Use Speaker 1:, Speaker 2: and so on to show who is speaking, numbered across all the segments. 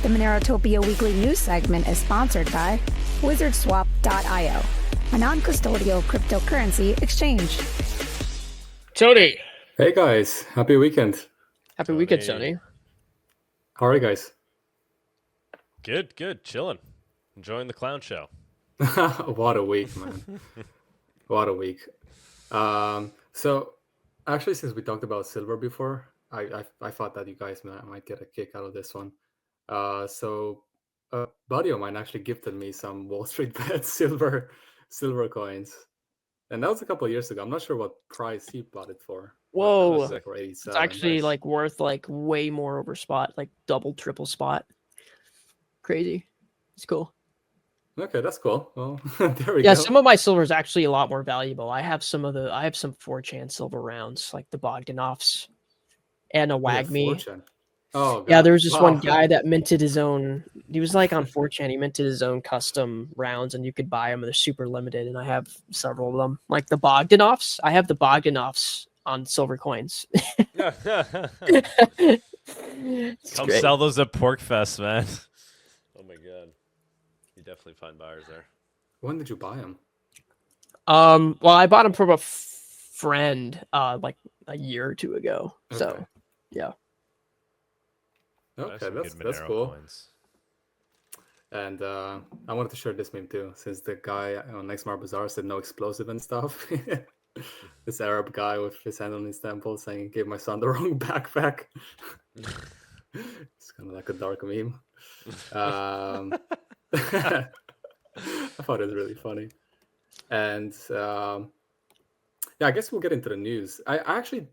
Speaker 1: The MoneroTopia weekly news segment is sponsored by WizardSwap.io, a non-custodial cryptocurrency exchange.
Speaker 2: Tony.
Speaker 3: Hey guys, happy weekend.
Speaker 2: Happy weekend, Tony.
Speaker 3: How are you guys?
Speaker 4: Good, chilling. Enjoying the clown show.
Speaker 3: What a week, man. What a week. So actually, since we talked about silver before, I thought that you guys might get a kick out of this one. So a buddy of mine actually gifted me some Wall Street Bet silver coins. And that was a couple of years ago. I'm not sure what price he bought it for.
Speaker 2: Whoa.
Speaker 3: Like for 87.
Speaker 2: It's actually like worth like way more over spot, like double, triple spot. Crazy. It's cool.
Speaker 3: Okay, that's cool. Well, there we go.
Speaker 2: Yeah, some of my silver is actually a lot more valuable. I have some 4chan silver rounds, like the Bogdanovs and a Wagme.
Speaker 3: 4chan. Oh,
Speaker 2: yeah,
Speaker 3: God.
Speaker 2: there was this one guy that minted his own. He was like on 4chan. He minted his own custom rounds, and you could buy them. They're super limited, and I have several of them. Like the Bogdanovs. I have the Bogdanovs on silver coins.
Speaker 4: Come
Speaker 2: great.
Speaker 4: sell those at Porkfest, man. Oh my god, you definitely find buyers there.
Speaker 3: When did you buy them?
Speaker 2: Well, I bought them from a friend, like a year or two ago.
Speaker 3: Okay.
Speaker 2: So, yeah.
Speaker 3: Okay, that's cool. Coins. And I wanted to share this meme too, since the guy on Nextmar Bazaar said no explosive and stuff. This Arab guy with his hand on his temple saying, "Gave my son the wrong backpack." It's kind of like a dark meme. I thought it was really funny. And yeah, I guess we'll get into the news. I actually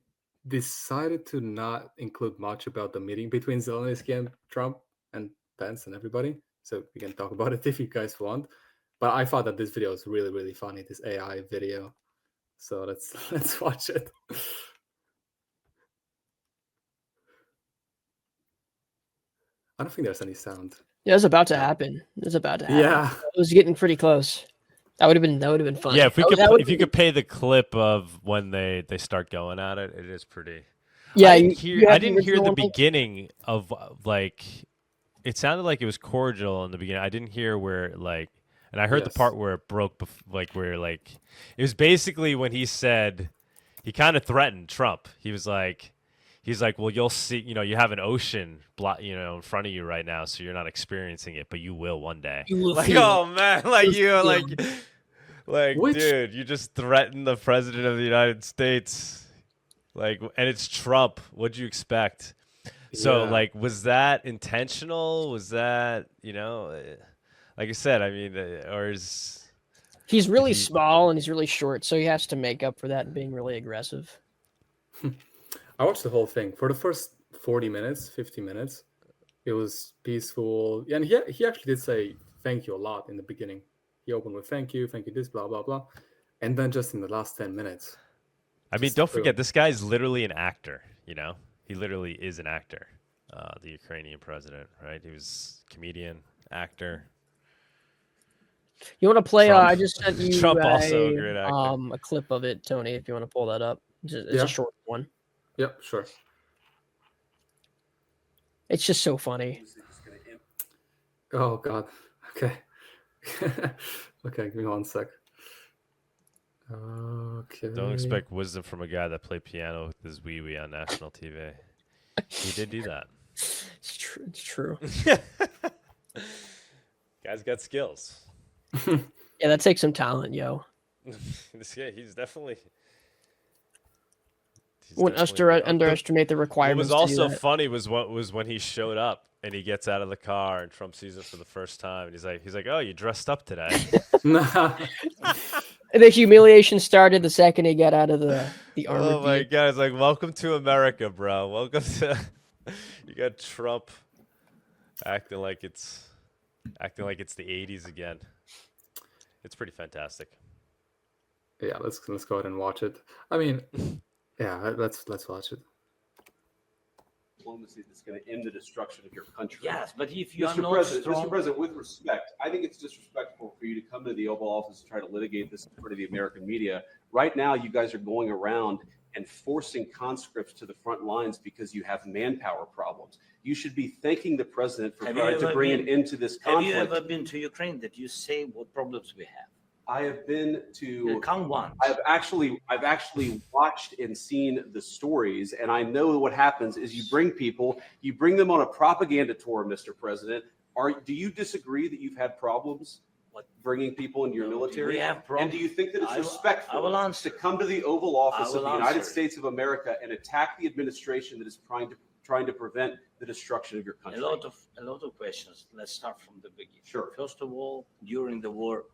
Speaker 3: decided to not include much about the meeting between Zelensky and Trump and Pence and everybody. So we can talk about it if you guys want. But I thought that this video was really, really funny, this AI video. So let's watch it. I don't think there's any sound.
Speaker 2: Yeah, it was about to happen.
Speaker 3: Yeah.
Speaker 2: It was getting pretty close. That would have been fun.
Speaker 4: Yeah, if you could pay the clip of when they start going at it, it is pretty.
Speaker 2: Yeah,
Speaker 4: I didn't hear the beginning of like. It sounded like it was cordial in the beginning. I didn't hear where like, and I heard the part where it broke, where like, it was basically when he said, he kind of threatened Trump. He's like, well, you'll see, you have an ocean in front of you right now, so you're not experiencing it, but you will one day. Like, oh man, dude, you just threatened the president of the United States, like, and it's Trump. What'd you expect? So, like, was that intentional? Was that, like I said, I mean, or is
Speaker 2: he's really small and he's really short, so he has to make up for that and being really aggressive.
Speaker 3: I watched the whole thing. For the first 40 minutes, 50 minutes, it was peaceful. And he actually did say thank you a lot in the beginning. He opened with thank you, this, blah, blah, blah. And then just in the last 10 minutes.
Speaker 4: I mean, don't forget, this guy's literally an actor, He literally is an actor, the Ukrainian president, right? He was comedian, actor.
Speaker 2: You want to play? I just sent you
Speaker 4: Trump also a great actor.
Speaker 2: A clip of it, Tony, if you want to pull that up. It's a short one.
Speaker 3: Yep, sure.
Speaker 2: It's just so funny.
Speaker 3: Oh, God. Okay. Okay, give me one sec. Okay.
Speaker 4: Don't expect wisdom from a guy that played piano with his wee-wee on national TV. He did do that.
Speaker 2: It's true. It's true.
Speaker 4: Guy's got skills.
Speaker 2: Yeah, that takes some talent, yo.
Speaker 4: He's definitely...
Speaker 2: Wouldn't underestimate the requirements.
Speaker 4: What was also funny was when he showed up and he gets out of the car and Trump sees him for the first time and he's like, "Oh, you dressed up today."
Speaker 2: The humiliation started the second he got out of the armored
Speaker 4: Oh my god! It's like, welcome to America, bro. Welcome to. You got Trump acting like it's the '80s again. It's pretty fantastic.
Speaker 3: Yeah, let's go ahead and watch it. I mean, yeah, let's watch it.
Speaker 5: Diplomacy that's going to end the destruction of your country.
Speaker 6: Yes, but if you are
Speaker 5: Mr.
Speaker 6: not
Speaker 5: President,
Speaker 6: strong...
Speaker 5: Mr. President, with respect, I think it's disrespectful for you to come to the Oval Office and try to litigate this in front of the American media. Right now, you guys are going around and forcing conscripts to the front lines because you have manpower problems. You should be thanking the president for trying to bring an end to this conflict.
Speaker 6: Have you ever been to Ukraine that you say what problems we have?
Speaker 5: I have been to.
Speaker 6: Count one.
Speaker 5: I've actually watched and seen the stories, and I know what happens is you bring them on a propaganda tour, Mr. President. Do you disagree that you've had problems bringing people into your military?
Speaker 6: We have problems.
Speaker 5: And do you think that it's respectful to come to the Oval Office of the United States of America and attack the administration that is trying to prevent the destruction of your country?
Speaker 6: A lot of questions. Let's start from the beginning.
Speaker 5: Sure.
Speaker 6: First of all, during the war,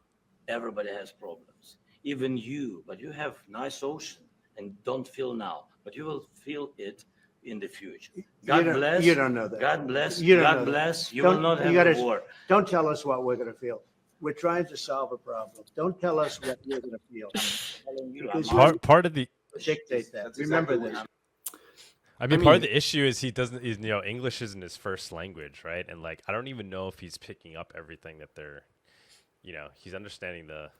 Speaker 6: everybody has problems. Even you, but you have nice ocean and don't feel now, but you will feel it in the future. God bless.
Speaker 7: You don't know that.
Speaker 6: God bless.
Speaker 7: You don't
Speaker 6: God
Speaker 7: know
Speaker 6: bless.
Speaker 7: that.
Speaker 6: You will not have a war.
Speaker 7: Don't tell us what we're going to feel. We're trying to solve a problem. Don't tell us what we're going to feel.
Speaker 4: Part of the
Speaker 7: Dictate that. Remember this.
Speaker 4: I mean, part of the issue is English isn't his first language, right? And like, I don't even know if he's picking up everything that they're, he's understanding the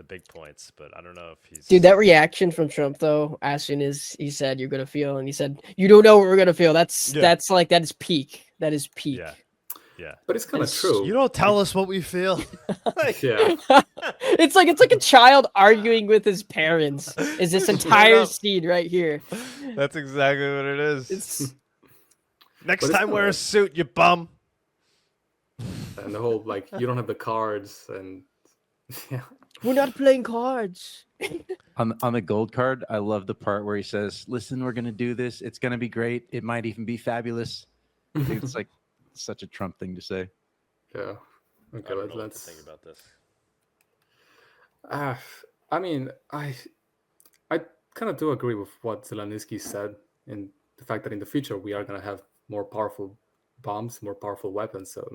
Speaker 4: big points, but I don't know if he's.
Speaker 2: Dude, that reaction from Trump though, as soon as he said you're gonna feel, and he said you don't know what we're gonna feel. That is peak. That is peak.
Speaker 4: Yeah.
Speaker 3: But it's kind of true.
Speaker 4: You don't tell us what we feel.
Speaker 3: Yeah.
Speaker 2: It's like a child arguing with his parents. Is this entire scene right here?
Speaker 4: That's exactly what it is. Next
Speaker 3: But
Speaker 4: time wear a suit, you bum.
Speaker 3: And the whole you don't have the cards and yeah.
Speaker 2: We're not playing cards.
Speaker 8: On the gold card, I love the part where he says, "Listen, we're gonna do this. It's gonna be great. It might even be fabulous." I think it's like such a Trump thing to say.
Speaker 3: Yeah. Okay,
Speaker 4: I don't know what to
Speaker 3: let's
Speaker 4: think about this.
Speaker 3: I mean, I kind of do agree with what Zelensky said in the fact that in the future we are going to have more powerful bombs, more powerful weapons. So,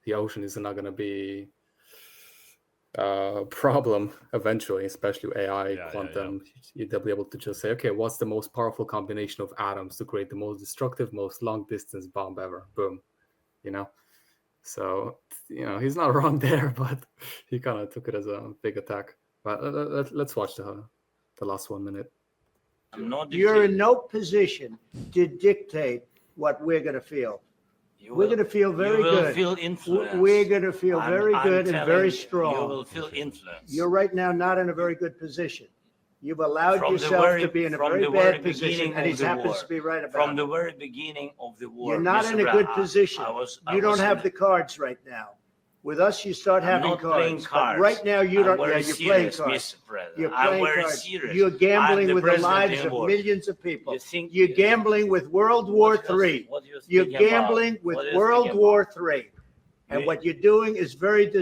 Speaker 3: the ocean is not going to be a problem eventually, especially AI, quantum. They'll be able to just say, okay, what's the most powerful combination of atoms to create the most destructive, most long-distance bomb ever? Boom. So, he's not wrong there, but he kind of took it as a big attack. But let's watch the last 1 minute.
Speaker 7: You're in no position to dictate what we're going to feel. We're going to feel very good.
Speaker 6: Feel influence.
Speaker 7: We're going to feel very good and very strong.
Speaker 6: You will feel influence.
Speaker 7: You're right now not in a very good position. You've allowed yourself to be in a very bad position, and he happens to be right about it.
Speaker 6: From the very beginning of the war.
Speaker 7: You're not in a good position. You don't have the cards right now. With us, you start having cards. But right now, you don't. Yeah, you're playing cards. You're playing cards. You're gambling with the lives of millions of people. You're gambling with World War III. You're gambling with World War III. And what you're doing is very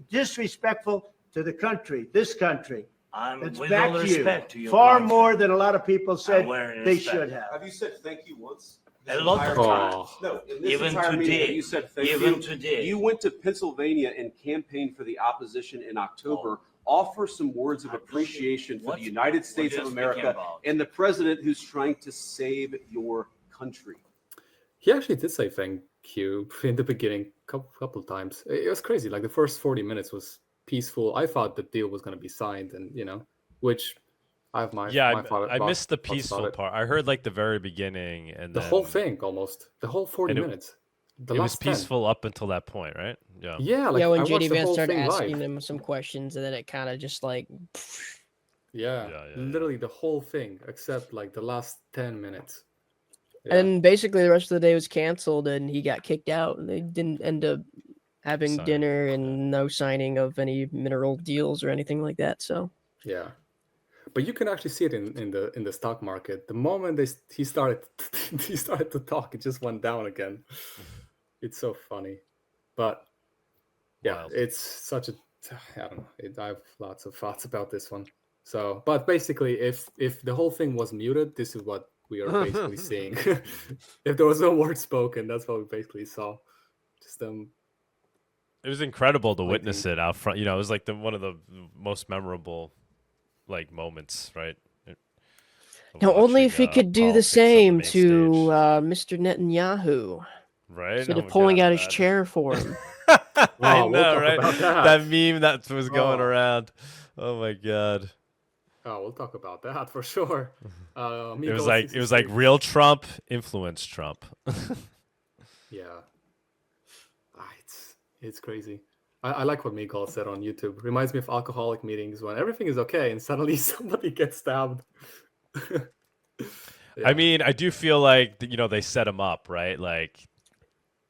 Speaker 7: disrespectful to the country, this country. It's back to you. Far more than a lot of people said they should have.
Speaker 5: Have you said thank you once?
Speaker 6: A lot of times.
Speaker 5: No, in this
Speaker 6: Even
Speaker 5: entire meeting,
Speaker 6: today.
Speaker 5: you said thank
Speaker 6: Even
Speaker 5: you.
Speaker 6: today.
Speaker 5: You went to Pennsylvania and campaigned for the opposition in October. Offer some words of appreciation for the United States of America and the president who's trying to save your country.
Speaker 3: He actually did say thank you in the beginning a couple of times. It was crazy. Like the first 40 minutes was peaceful. I thought the deal was going to be signed, and which I have my
Speaker 4: I missed the peaceful part. I heard like the very beginning and
Speaker 3: the whole thing, almost the whole 40 minutes.
Speaker 4: It was peaceful up until that point, right? Yeah.
Speaker 3: Yeah.
Speaker 2: When JD Vance started asking them some questions, and then it kind of just like.
Speaker 3: Yeah, literally the whole thing, except like the last 10 minutes.
Speaker 2: Yeah. And basically, the rest of the day was canceled, and he got kicked out, and they didn't end up having dinner and no signing of any mineral deals or anything like that. So.
Speaker 3: Yeah. But you can actually see it in the stock market. The moment he started to talk, it just went down again. It's so funny, but yeah, it's such a I don't know. I have lots of thoughts about this one. So, but basically, if the whole thing was muted, this is what we are basically seeing. If there was no word spoken, that's what we basically saw. Just
Speaker 4: It was incredible to witness it out front. It was like one of the most memorable moments, right?
Speaker 2: Now, only if he could do the same to Mr. Netanyahu.
Speaker 4: Right?
Speaker 2: Instead of pulling out his chair for him.
Speaker 4: I know, right? That meme that was going around. Oh, my God.
Speaker 3: Oh, we'll talk about that for sure.
Speaker 4: It was like real Trump influenced Trump.
Speaker 3: Yeah, it's crazy. I like what Miguel said on YouTube. Reminds me of alcoholic meetings when everything is okay and suddenly somebody gets stabbed.
Speaker 4: Yeah. I mean, I do feel like they set him up, right? Like,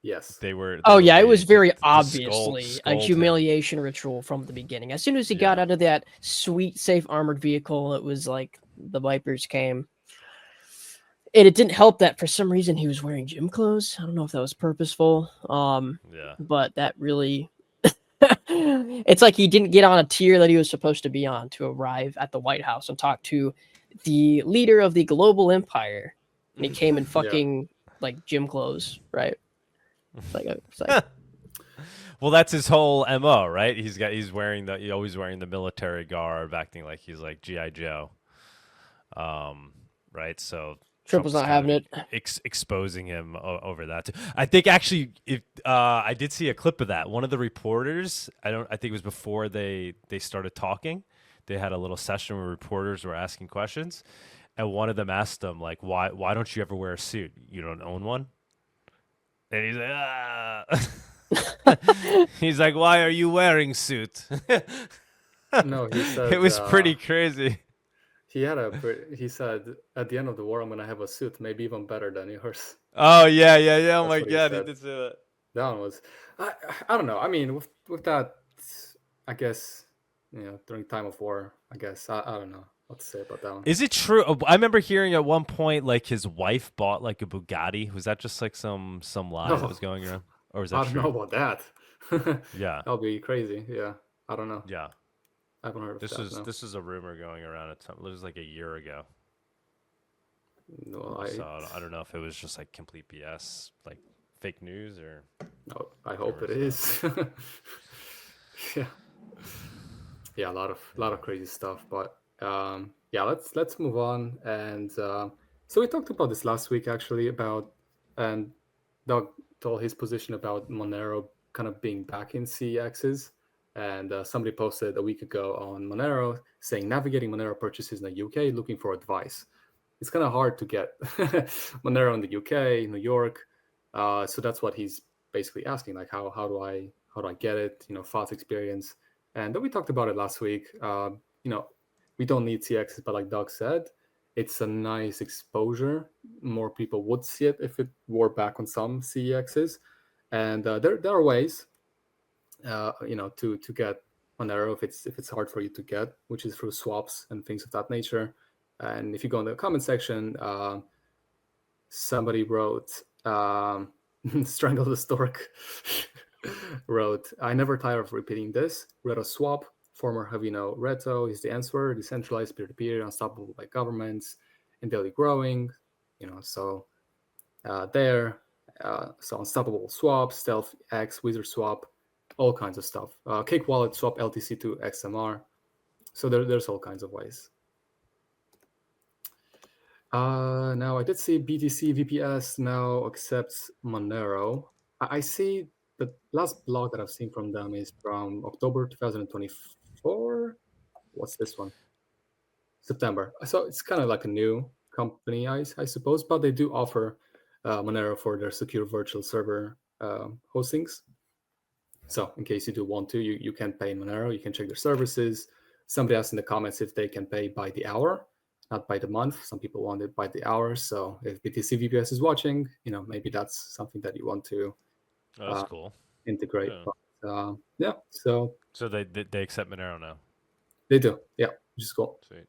Speaker 3: yes,
Speaker 4: they were.
Speaker 2: It was very obviously
Speaker 4: scold
Speaker 2: a humiliation ritual from the beginning. As soon as he got out of that sweet, safe armored vehicle, it was like the Vipers came. And it didn't help that for some reason he was wearing gym clothes. I don't know if that was purposeful. But that really, it's like he didn't get on a tier that he was supposed to be on to arrive at the White House and talk to the leader of the global empire. And he came in fucking like gym clothes, right? It's like
Speaker 4: well, that's his whole MO, right? He's always wearing the military garb, acting like he's like G.I. Joe. Right? So
Speaker 2: Triple's not having it.
Speaker 4: Exposing him over that. I think actually, I did see a clip of that. One of the reporters, I think it was before they started talking. They had a little session where reporters were asking questions, and one of them asked him like, "Why don't you ever wear a suit? You don't own one?" And he's like, "Ah." He's like, "Why are you wearing suit?"
Speaker 3: No, he said
Speaker 4: it was pretty crazy.
Speaker 3: He said, "At the end of the war, I'm gonna have a suit, maybe even better than yours."
Speaker 4: Oh yeah. Oh my god, he did say that.
Speaker 3: That one was, I don't know. I mean, with that, I guess during time of war, I guess I don't know what to say about that one.
Speaker 4: Is it true? I remember hearing at one point like his wife bought like a Bugatti. Was that just like some lie that was going around, or was that true?
Speaker 3: I don't know about that.
Speaker 4: Yeah,
Speaker 3: that'll be crazy. Yeah, I don't know.
Speaker 4: Yeah.
Speaker 3: I haven't heard of that.
Speaker 4: This is a rumor going around. It was like a year ago.
Speaker 3: No,
Speaker 4: so I don't know if it was just like complete BS, like fake news, or.
Speaker 3: No, I hope it is. Yeah, a lot of crazy stuff. But let's move on. And so we talked about this last week actually and Doug told his position about Monero kind of being back in CEXs. And somebody posted a week ago on Monero saying navigating Monero purchases in the UK, looking for advice. It's kind of hard to get Monero in the UK, New York. So that's what he's basically asking, like how do I get it? Fast experience. And then we talked about it last week. We don't need CXs, but like Doug said, it's a nice exposure. More people would see it if it were back on some CEXs. And there are ways. To get Monero if it's hard for you to get, which is through swaps and things of that nature. And if you go in the comment section, somebody wrote, Strangle the Stork wrote, "I never tire of repeating this. Reto swap, former Havino Reto is the answer. Decentralized, peer-to-peer, unstoppable by governments, and daily growing. So unstoppable swap, stealth X, wizard swap, all kinds of stuff. Cake wallet swap LTC to XMR. So there's all kinds of ways. Now I did see BTC VPS now accepts Monero. I see the last blog that I've seen from them is from October 2024. What's this one? September. So it's kind of like a new company, I suppose, but they do offer Monero for their secure virtual server hostings. So in case you do want to, you can pay in Monero. You can check their services. Somebody asked in the comments if they can pay by the hour, not by the month. Some people want it by the hour. So if BTC VPS is watching, maybe that's something that you want to
Speaker 4: that's cool.
Speaker 3: Integrate.
Speaker 4: Yeah.
Speaker 3: But, so
Speaker 4: they accept Monero now.
Speaker 3: They do. Yeah, which is cool.
Speaker 4: Sweet.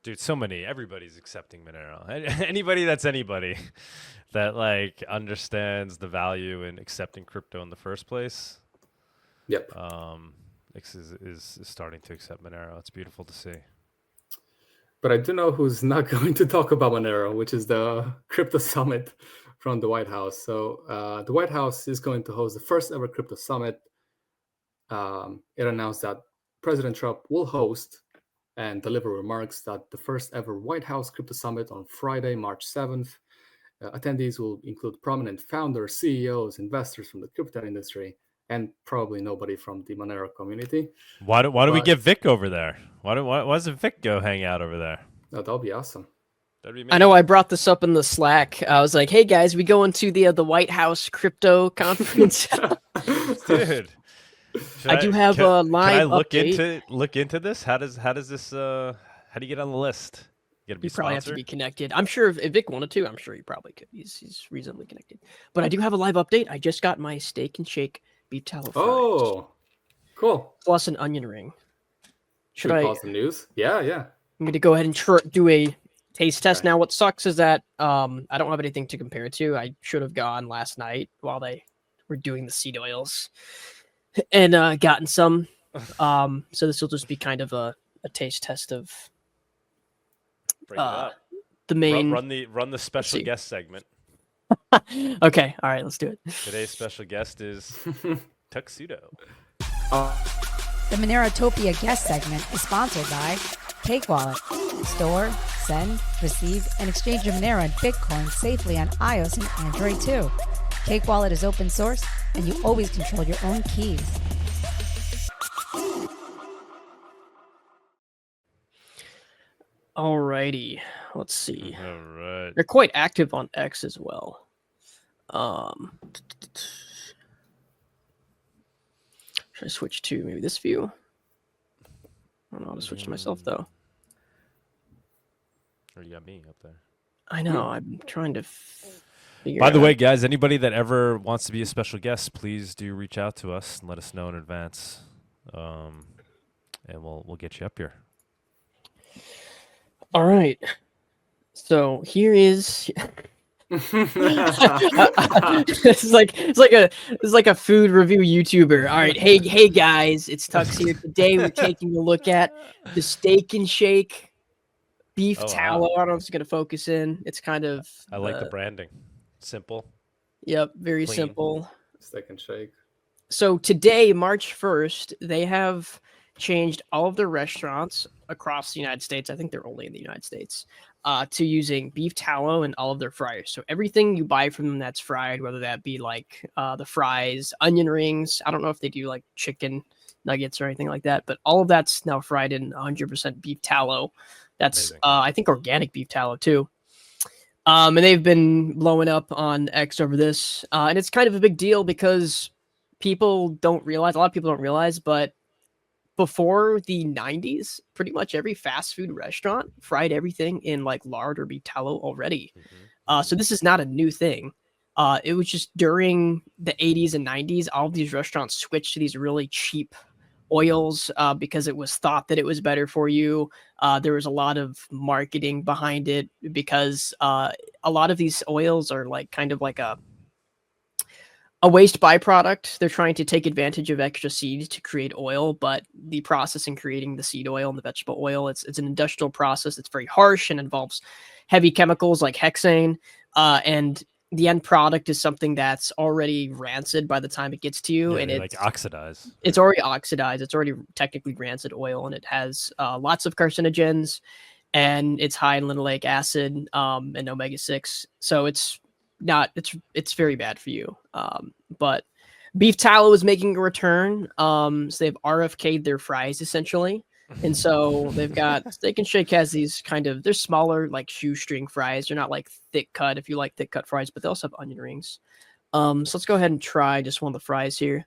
Speaker 4: Dude, everybody's accepting Monero. Anybody that like understands the value in accepting crypto in the first place.
Speaker 3: Yep.
Speaker 4: Is starting to accept Monero. It's beautiful to see.
Speaker 3: But I do know who's not going to talk about Monero, which is the Crypto Summit from the White House. So the White House is going to host the first ever Crypto Summit. It announced that President Trump will host and deliver remarks at the first ever White House Crypto Summit on Friday, March 7th. Attendees will include prominent founders, CEOs, investors from the crypto industry, and probably nobody from the Monero community.
Speaker 4: Why do we get Vic over there? Why doesn't Vic go hang out over there?
Speaker 3: No, that'll be awesome.
Speaker 4: That'd be
Speaker 2: I know I brought this up in the Slack. I was like, "Hey guys, we going to the White House crypto conference."
Speaker 4: Dude,
Speaker 2: I do have a live
Speaker 4: Can I look
Speaker 2: update.
Speaker 4: into this? How do you get on the list? You gotta be
Speaker 2: You probably have to
Speaker 4: sponsored?
Speaker 2: be connected. I'm sure if Vic wanted to, I'm sure he probably could. He's reasonably connected. But I do have a live update. I just got my steak and shake beef tallow fries.
Speaker 3: Oh, cool.
Speaker 2: Plus an onion ring.
Speaker 3: Should we pause the news? Yeah.
Speaker 2: I'm going to go ahead and do a taste test. Now, what sucks is that I don't have anything to compare it to. I should have gone last night while they were doing the seed oils and gotten some. So this will just be kind of a taste test of
Speaker 4: Bring it up.
Speaker 2: the main.
Speaker 4: Run the special guest segment.
Speaker 2: Okay, all right, let's do it.
Speaker 4: Today's special guest is Tuxedo.
Speaker 1: The MoneroTopia guest segment is sponsored by Cake Wallet. Store, send, receive, and exchange your Monero and Bitcoin safely on iOS and Android too. Cake Wallet is open source, and you always control your own keys.
Speaker 2: Alrighty, let's see.
Speaker 4: All right.
Speaker 2: They're quite active on X as well. Should I switch to maybe this view? I don't know how to switch to myself though.
Speaker 4: Or you got me up there.
Speaker 2: I know. I'm trying to figure.
Speaker 4: By the
Speaker 2: out.
Speaker 4: way, guys, anybody that ever wants to be a special guest, please do reach out to us and let us know in advance, and we'll get you up here.
Speaker 2: All right. So here is. It's like a food review YouTuber. All right, hey guys, it's Tux here. Today we're taking a look at the steak and shake beef tallow. I don't know if it's gonna focus in. It's kind of.
Speaker 4: I like the branding. Simple.
Speaker 2: Yep, very
Speaker 4: Clean.
Speaker 2: simple.
Speaker 3: Steak and shake.
Speaker 2: So today, March 1st, they have changed all of their restaurants across the United States. I think they're only in the United States. To using beef tallow in all of their fryers. So everything you buy from them that's fried, whether that be like the fries, onion rings. I don't know if they do like chicken nuggets or anything like that, but all of that's now fried in 100% beef tallow. That's I think organic beef tallow too. And they've been blowing up on X over this. And it's kind of a big deal because people don't realize, a lot of people don't realize, but before the 90s, pretty much every fast food restaurant fried everything in like lard or beef tallow already. So this is not a new thing. It was just during the 80s and 90s, all of these restaurants switched to these really cheap oils because it was thought that it was better for you. There was a lot of marketing behind it because a lot of these oils are like kind of like a waste byproduct. They're trying to take advantage of extra seeds to create oil, but the process in creating the seed oil and the vegetable oil, it's an industrial process. It's very harsh and involves heavy chemicals like hexane. And the end product is something that's already rancid by the time it gets to you.
Speaker 4: Yeah,
Speaker 2: and it's
Speaker 4: like oxidized.
Speaker 2: It's already oxidized. It's already technically rancid oil, and it has lots of carcinogens, and it's high in linoleic acid and omega-6. So it's very bad for you. But beef tallow is making a return. So they've RFK'd their fries essentially. And so they've got Steak and Shake has these they're smaller, like shoestring fries. They're not like thick cut if you like thick cut fries, but they also have onion rings. So let's go ahead and try just one of the fries here.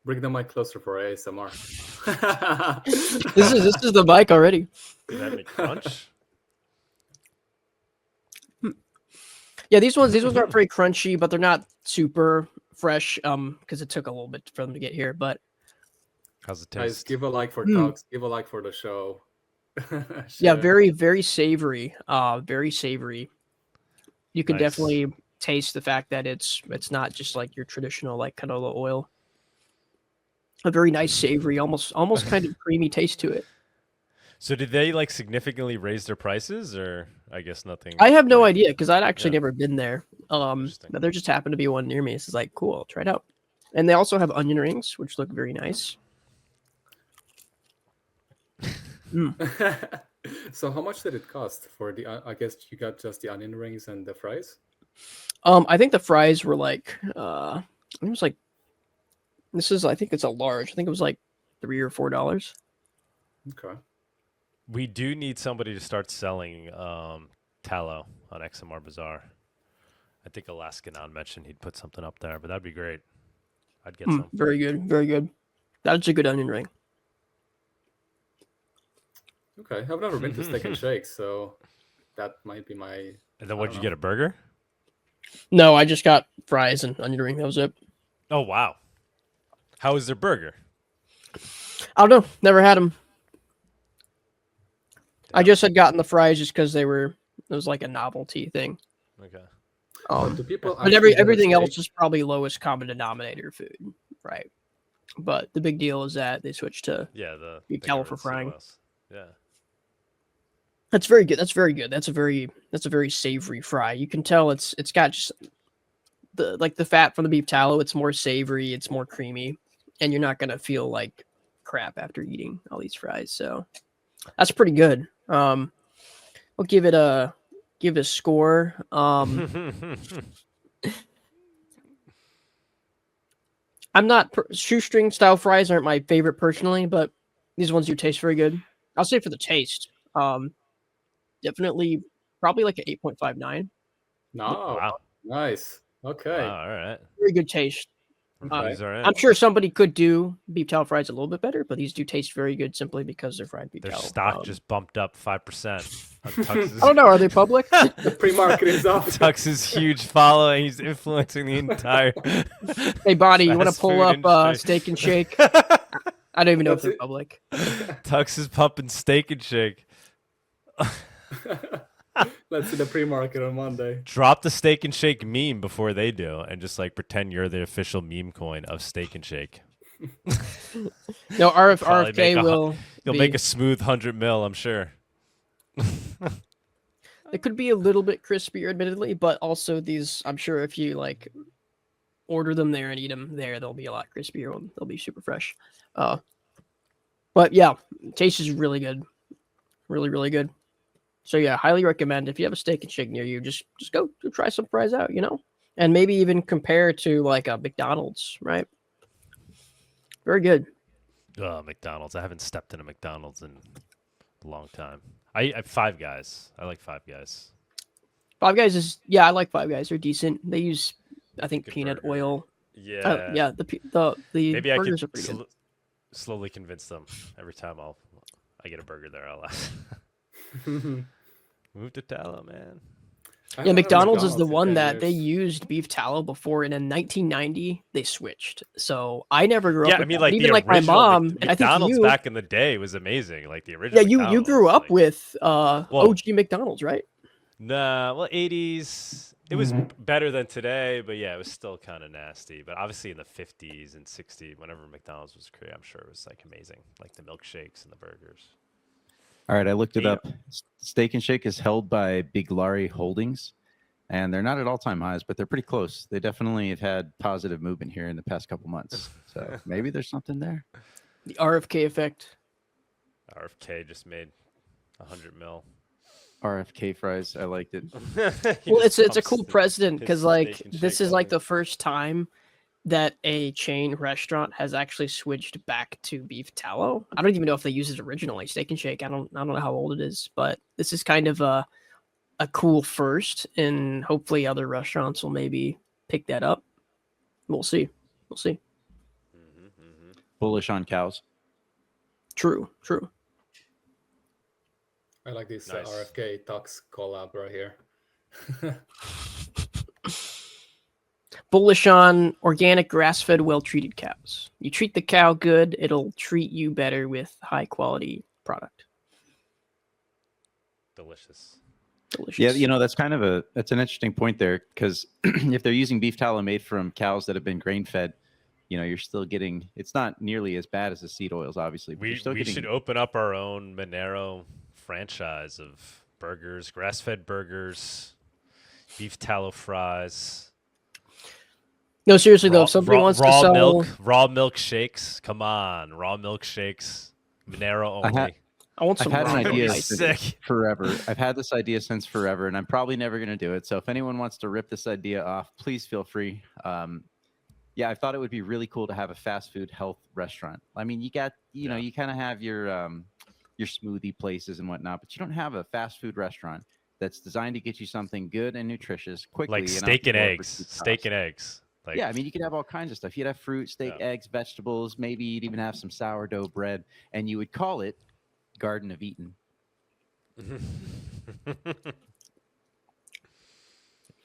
Speaker 3: Bring the mic closer for ASMR.
Speaker 2: This is the mic already.
Speaker 4: Does that make crunch?
Speaker 2: Yeah, these ones are pretty crunchy, but they're not super fresh. Because it took a little bit for them to get here. But
Speaker 4: how's it taste?
Speaker 3: Guys, give a like for Tux. Give a like for the show.
Speaker 2: Yeah, very, very savory. Very savory. You can definitely taste the fact that it's not just like your traditional like canola oil. A very nice savory, almost kind of creamy taste to it.
Speaker 4: So did they like significantly raise their prices, or I guess nothing?
Speaker 2: I have no idea because I'd actually never been there. But there just happened to be one near me. It's like cool. I'll try it out. And they also have onion rings, which look very nice.
Speaker 3: So how much did it cost for the? I guess you got just the onion rings and the fries.
Speaker 2: I think the fries were like It was like, I think it's a large. I think it was like $3 or $4.
Speaker 3: Okay.
Speaker 4: We do need somebody to start selling tallow on XMR Bazaar. I think Alaskanon mentioned he'd put something up there, but that'd be great. I'd get some.
Speaker 2: Very good. Very good. That's a good onion ring.
Speaker 3: Okay. I've never been to Steak and Shake, so that might be my...
Speaker 4: And then what'd you get, a burger?
Speaker 2: No, I just got fries and onion ring. That was it.
Speaker 4: Oh, wow. How was their burger?
Speaker 2: I don't know. Never had them. I just had gotten the fries just because it was like a novelty thing.
Speaker 4: Okay.
Speaker 3: Do people
Speaker 2: but everything else is probably lowest common denominator food, right? But the big deal is that they switched to beef tallow for frying.
Speaker 4: Yeah.
Speaker 2: That's very good. That's very good. That's a very savory fry. You can tell it's got just the fat from the beef tallow. It's more savory. It's more creamy, and you're not gonna feel like crap after eating all these fries. So that's pretty good. I'll give it a score. I'm not shoestring style fries aren't my favorite personally, but these ones do taste very good. I'll say for the taste, definitely probably like an 8.59.
Speaker 3: No,
Speaker 4: wow,
Speaker 3: nice. Okay,
Speaker 4: wow, all right,
Speaker 2: very good taste.
Speaker 4: Okay.
Speaker 2: I'm sure somebody could do beef tallow fries a little bit better, but these do taste very good simply because they're fried beef
Speaker 4: Their
Speaker 2: tallow.
Speaker 4: stock just bumped up 5%.
Speaker 2: I don't know. Are they public?
Speaker 3: The pre-market is up.
Speaker 4: Tux's huge following. He's influencing the entire.
Speaker 2: Hey, Bonnie, you want to pull up Steak and Shake? I don't even know if they're public.
Speaker 4: Tux is pumping Steak and Shake.
Speaker 3: Let's see the pre-market on Monday.
Speaker 4: Drop the Steak and Shake meme before they do, and just like pretend you're the official meme coin of Steak and Shake.
Speaker 2: No, RFK will.
Speaker 4: You'll make a smooth 100 mil, I'm sure.
Speaker 2: It could be a little bit crispier, admittedly, but also these, I'm sure if you like order them there and eat them there, they'll be a lot crispier. They'll be super fresh. But yeah, taste is really good. Really, really good. So yeah, highly recommend if you have a Steak and Shake near you, just go try some fries out, and maybe even compare to like a McDonald's, right? Very good.
Speaker 4: McDonald's. I haven't stepped in a McDonald's in a long time. I Five Guys. I like Five Guys.
Speaker 2: Five Guys I like Five Guys. They're decent. They use, I think,
Speaker 4: good
Speaker 2: peanut
Speaker 4: burger.
Speaker 2: oil.
Speaker 4: Yeah.
Speaker 2: Yeah. The
Speaker 4: maybe
Speaker 2: burgers
Speaker 4: I
Speaker 2: are pretty
Speaker 4: could
Speaker 2: good.
Speaker 4: slowly convince them every time I get a burger there. I'll move to tallow, man.
Speaker 2: Yeah, McDonald's is the one that they used beef tallow before, and in 1990 they switched. So I never grew up.
Speaker 4: Yeah, I mean, like
Speaker 2: even
Speaker 4: the
Speaker 2: like my mom.
Speaker 4: McDonald's
Speaker 2: and I think
Speaker 4: back in the day was amazing. Like the original.
Speaker 2: Yeah, you grew up with OG McDonald's, right?
Speaker 4: Nah, well, 80s. It was better than today, but yeah, it was still kind of nasty. But obviously in the 50s and 60s, whenever McDonald's was created, I'm sure it was like amazing, like the milkshakes and the burgers.
Speaker 8: All right, I looked it up. Steak and Shake is held by Biglari Holdings, and they're not at all-time highs, but they're pretty close. They definitely have had positive movement here in the past couple months. So maybe there's something there.
Speaker 2: The RFK effect.
Speaker 4: RFK just made 100 mil.
Speaker 8: RFK fries, I liked it.
Speaker 2: Well, it's a cool precedent because like this is like the first time that a chain restaurant has actually switched back to beef tallow. I don't even know if they used it originally. Steak and Shake. I don't know how old it is, but this is kind of a cool first, and hopefully other restaurants will maybe pick that up. We'll see.
Speaker 8: Bullish on cows.
Speaker 2: True.
Speaker 3: I like this
Speaker 4: Nice.
Speaker 3: RFK Tux collab right here.
Speaker 2: Bullish on organic, grass-fed, well-treated cows. You treat the cow good, it'll treat you better with high-quality product.
Speaker 4: Delicious.
Speaker 8: Yeah, that's kind of that's an interesting point there, because if they're using beef tallow made from cows that have been grain-fed, you're still getting. It's not nearly as bad as the seed oils, obviously. But
Speaker 4: We should open up our own Monero franchise of burgers, grass-fed burgers, beef tallow fries.
Speaker 2: No, seriously though, if somebody wants to sell
Speaker 4: raw milk shakes, come on, raw milk shakes, Monero only.
Speaker 2: I want some.
Speaker 8: I've had an idea
Speaker 4: sick.
Speaker 8: forever. I've had this idea since forever, and I'm probably never going to do it. So if anyone wants to rip this idea off, please feel free. Yeah, I thought it would be really cool to have a fast food health restaurant. I mean, you got, you know, you kind of have your smoothie places and whatnot, but you don't have a fast food restaurant that's designed to get you something good and nutritious quickly.
Speaker 4: Like steak and eggs. Steak and eggs. Like,
Speaker 8: yeah, I mean, you could have all kinds of stuff. You'd have fruit, steak, eggs, vegetables. Maybe you'd even have some sourdough bread, and you would call it Garden of Eden.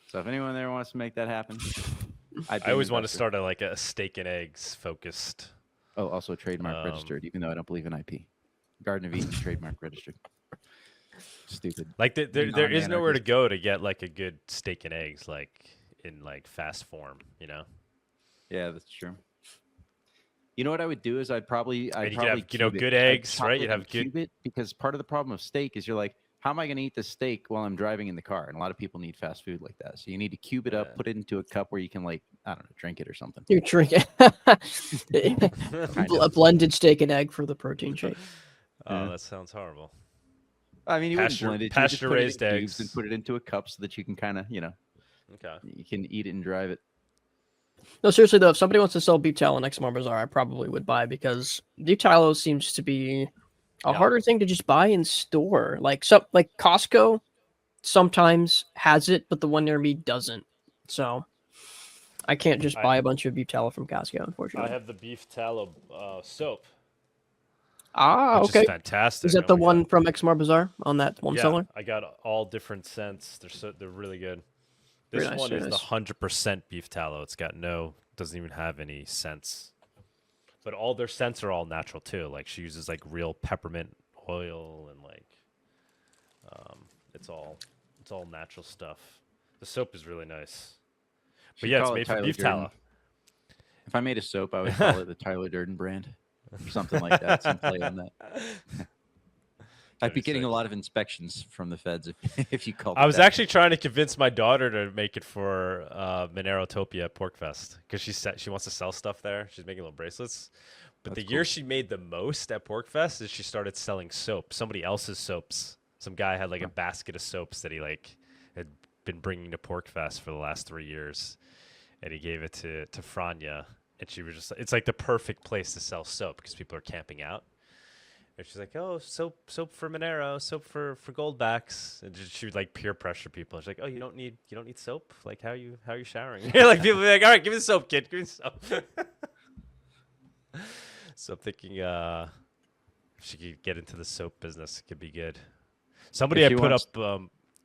Speaker 8: So if anyone there wants to make that happen,
Speaker 4: I always want to start a steak and eggs focused.
Speaker 8: Oh, also trademark registered, even though I don't believe in IP. Garden of Eden trademark registered. Stupid.
Speaker 4: Like there is nowhere to go to get like a good steak and eggs like in like fast form, you know?
Speaker 8: Yeah, that's true. You know what I would do is I'd probably
Speaker 4: have, you know, good eggs, right? You'd have good
Speaker 8: it, because part of the problem of steak is you're like, how am I going to eat the steak while I'm driving in the car? And a lot of people need fast food like that. So you need to cube it up, put it into a cup where you can, like, I don't know, drink it or something.
Speaker 2: You drink it. A blended steak and egg for the protein shake.
Speaker 4: Oh, that sounds horrible.
Speaker 8: I mean, you wouldn't blend it.
Speaker 4: Pasture raised eggs
Speaker 8: and put it into a cup so that you can kind of, you know, you can eat it and drive it.
Speaker 2: No, seriously though, if somebody wants to sell beef tallow next Smart Bazaar, I probably would buy, because beef tallow seems to be a harder thing to just buy in store. Like Costco sometimes has it, but the one near me doesn't. So I can't just buy a bunch of beef tallow from Costco, unfortunately.
Speaker 4: I have the beef tallow soap.
Speaker 2: Ah,
Speaker 4: which
Speaker 2: okay.
Speaker 4: is fantastic.
Speaker 2: Is that the one from Smart Bazaar on that one seller?
Speaker 4: I got all different scents. They're really good. This one is the 100% beef tallow. It's got doesn't even have any scents. But all their scents are all natural too. Like she uses like real peppermint oil and like it's all natural stuff. The soap is really nice. But yeah, it's made from beef tallow.
Speaker 8: If I made a soap, I would call it the Tyler Durden brand or something like that. Some play on that. I'd be getting a lot of inspections from the feds if you called it
Speaker 4: I was actually trying to convince my daughter to make it for MoneroTopia PorkFest, because she wants to sell stuff there. She's making little bracelets. But the year she made the most at PorkFest is she started selling soap, somebody else's soaps. Some guy had like a basket of soaps that he like had been bringing to PorkFest for the last 3 years, and he gave it to Franya, and she was just, it's like the perfect place to sell soap because people are camping out. And she's like, oh, soap for Monero, soap for Goldbacks. And she would like peer pressure people. She's like, oh, you don't need soap? Like, how are you showering? Like people be like, all right, give me the soap, kid, give me the soap. So I'm thinking if she could get into the soap business, it could be good. Somebody had put up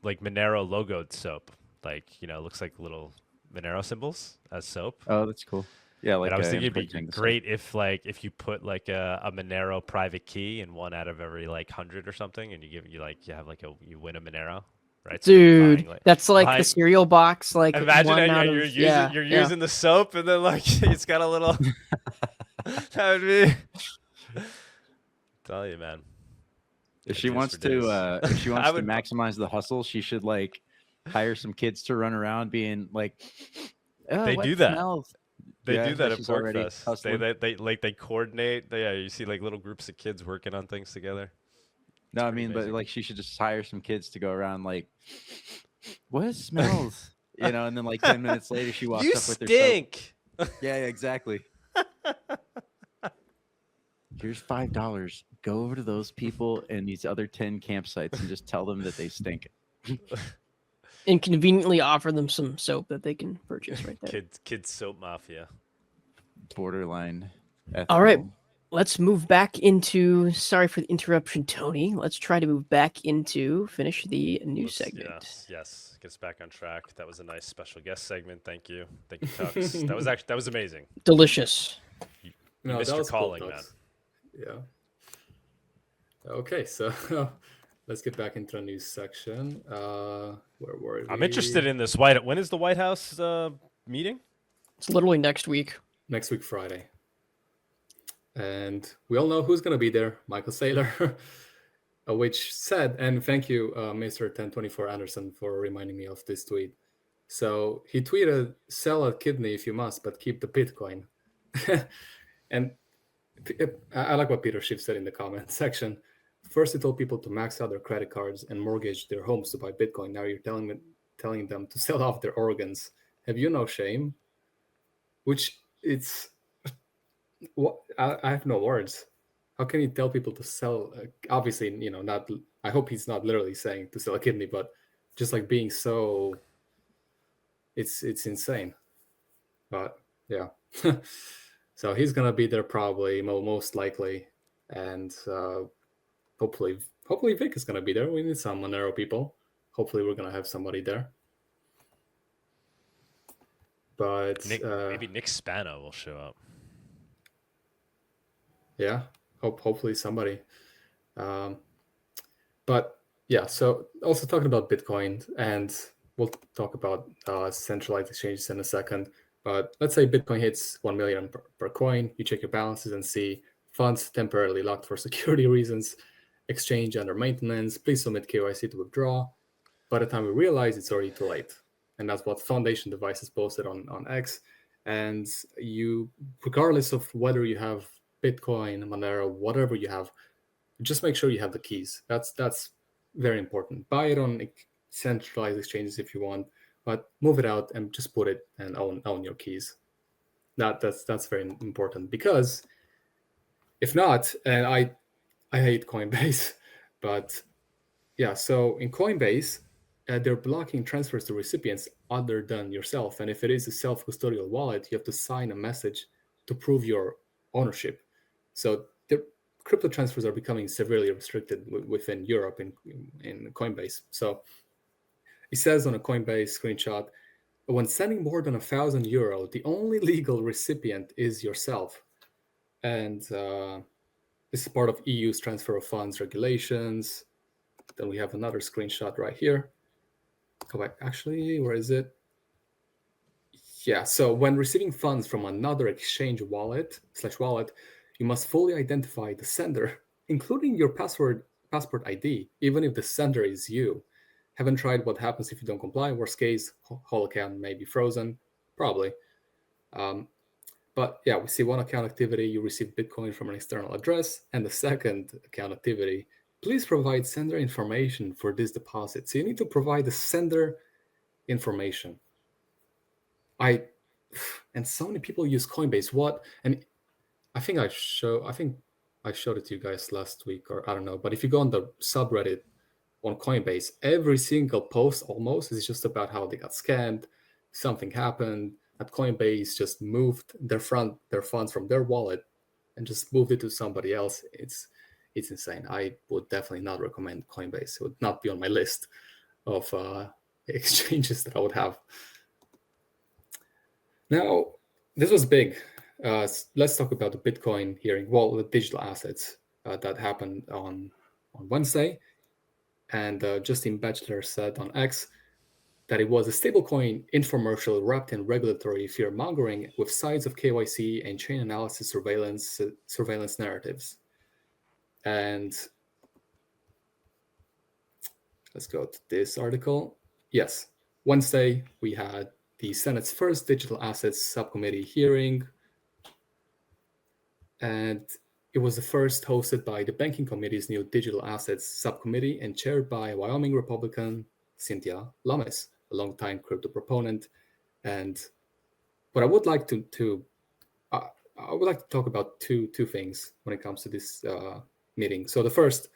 Speaker 4: like Monero logoed soap. Like, you know, it looks like little Monero symbols as soap.
Speaker 8: Oh, that's cool. Yeah, like
Speaker 4: I was thinking it'd be great if you put like a Monero private key in one out of every like 100 or something, and you win a Monero, right?
Speaker 2: Dude,
Speaker 4: so
Speaker 2: that's like the cereal box. Like
Speaker 4: imagine you're using the soap, and then like it's got a little. That would be. Tell you, man.
Speaker 8: If she wants to maximize the hustle, she should like hire some kids to run around being like. Oh,
Speaker 4: they do that.
Speaker 8: Smells?
Speaker 4: They do that at PorkFest. They coordinate. You see like little groups of kids working on things together.
Speaker 8: No, I mean, but like she should just hire some kids to go around like, what smells? You know, and then like 10 minutes later she walks up with her
Speaker 4: stink.
Speaker 8: Yeah, exactly. Here's $5. Go over to those people and these other 10 campsites and just tell them that they stink.
Speaker 2: And conveniently offer them some soap that they can purchase right there.
Speaker 4: Kids soap mafia.
Speaker 8: Borderline ethical.
Speaker 2: All right, let's move back into. Sorry for the interruption, Tony. Let's try to move back into finish the news segment.
Speaker 4: Yes. Get us back on track. That was a nice special guest segment. Thank you, Tux. that was amazing.
Speaker 2: Delicious.
Speaker 4: You missed your calling, man.
Speaker 3: Yeah. Okay, so let's get back into the news section. Where were we?
Speaker 4: I'm interested in this when is the White House meeting?
Speaker 2: It's literally next week.
Speaker 3: Next week, Friday. And we all know who's going to be there, Michael Saylor, which said, and thank you, Mr. 1024 Anderson, for reminding me of this tweet. So he tweeted, sell a kidney if you must, but keep the Bitcoin. And I like what Peter Schiff said in the comment section. First, he told people to max out their credit cards and mortgage their homes to buy Bitcoin. Now you're telling them to sell off their organs. Have you no shame? Which it's what I have no words. How can you tell people to sell? Obviously, not. I hope he's not literally saying to sell a kidney, but just like being so. It's insane, but yeah. So he's gonna be there probably, most likely, and hopefully Vic is gonna be there. We need some Monero people. Hopefully, we're gonna have somebody there. But
Speaker 4: maybe Nick Spano will show up.
Speaker 3: Yeah, hopefully somebody. But yeah, so also talking about Bitcoin, and we'll talk about centralized exchanges in a second. But let's say Bitcoin hits 1 million per coin. You check your balances and see funds temporarily locked for security reasons, exchange under maintenance. Please submit KYC to withdraw. By the time we realize, it's already too late. And that's what Foundation Devices posted on X. And you, regardless of whether you have Bitcoin, Monero, whatever you have, just make sure you have the keys. That's very important. Buy it on centralized exchanges if you want, but move it out and just put it and own your keys. That's very important, because if not, and I hate Coinbase, but yeah, so in Coinbase, they're blocking transfers to recipients other than yourself. And if it is a self-custodial wallet, you have to sign a message to prove your ownership. So the crypto transfers are becoming severely restricted within Europe in Coinbase. So it says on a Coinbase screenshot, when sending more than €1,000, the only legal recipient is yourself. And this is part of EU's transfer of funds regulations. Then we have another screenshot right here. Go back. Actually, where is it? Yeah, so when receiving funds from another exchange wallet, you must fully identify the sender, including your passport ID, even if the sender is you. Haven't tried what happens if you don't comply. Worst case, whole account may be frozen, probably. But yeah, we see one account activity, you receive Bitcoin from an external address, and the second account activity, please provide sender information for this deposit. So you need to provide the sender information. And so many people use Coinbase. And I think I showed it to you guys last week, or I don't know. But if you go on the subreddit on Coinbase, every single post almost is just about how they got scammed, something happened, that Coinbase just moved their funds from their wallet and just moved it to somebody else. It's insane. I would definitely not recommend Coinbase. It would not be on my list of exchanges that I would have. Now, this was big. Let's talk about the Bitcoin hearing. Well, the digital assets that happened on Wednesday. And Justin Batchelor said on X that it was a stablecoin infomercial wrapped in regulatory fear-mongering with sides of KYC and chain analysis surveillance narratives. And let's go to this article. Yes, Wednesday we had the Senate's first digital assets subcommittee hearing, and it was the first hosted by the Banking Committee's new Digital Assets Subcommittee and chaired by Wyoming Republican Cynthia Lummis, a longtime crypto proponent. And what I would like to talk about two things when it comes to this meeting. So the first,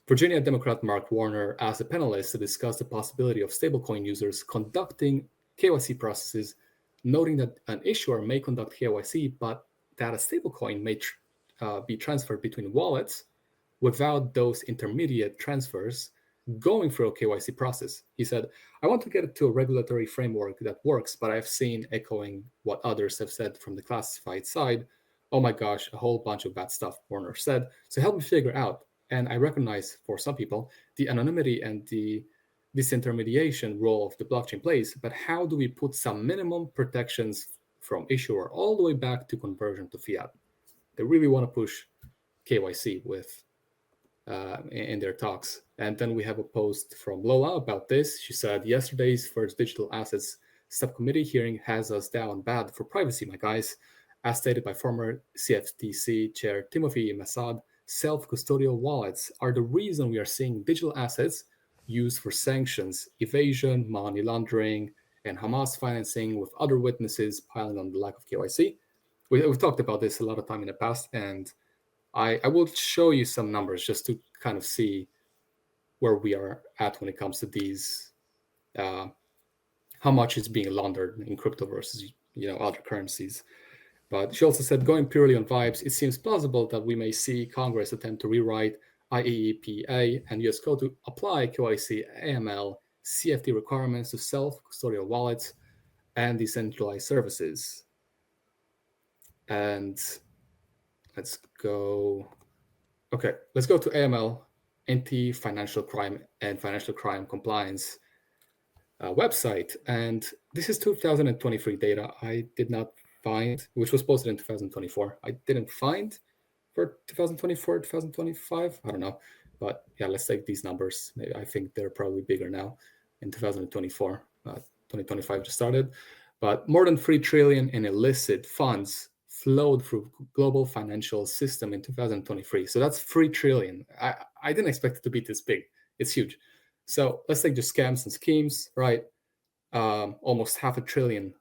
Speaker 3: Virginia Democrat Mark Warner asked the panelists to discuss the possibility of stablecoin users conducting KYC processes, noting that an issuer may conduct KYC, but that a stablecoin may be transferred between wallets without those intermediate transfers going through a KYC process. He said, I want to get it to a regulatory framework that works, but I've seen, echoing what others have said from the classified side, oh my gosh, a whole bunch of bad stuff, Warner said. So help me figure out. And I recognize for some people, the anonymity and the disintermediation role of the blockchain plays, but how do we put some minimum protections from issuer all the way back to conversion to fiat? They really want to push KYC with in their talks. And then we have a post from Lola about this. She said, yesterday's first digital assets subcommittee hearing has us down bad for privacy, my guys. As stated by former CFTC chair Timothy Massad, self-custodial wallets are the reason we are seeing digital assets used for sanctions, evasion, money laundering, and Hamas financing, with other witnesses piling on the lack of KYC. we've talked about this a lot of time in the past, and I will show you some numbers just to kind of see where we are at when it comes to these, how much is being laundered in crypto versus other currencies. But she also said, going purely on vibes, it seems plausible that we may see Congress attempt to rewrite EPI and US code to apply KYC, AML, CFT requirements to self-custodial wallets and decentralized services. And let's go to AML, Anti-Financial Crime and Financial Crime Compliance website. And this is 2023 data I did not find, which was posted in 2024. I didn't find for 2024, 2025. I don't know. But yeah, let's take these numbers. I think they're probably bigger now in 2024. 2025 just started. But more than 3 trillion in illicit funds flowed through global financial system in 2023. So that's 3 trillion. I didn't expect it to be this big. It's huge. So let's take just scams and schemes, right? Almost $500 billion.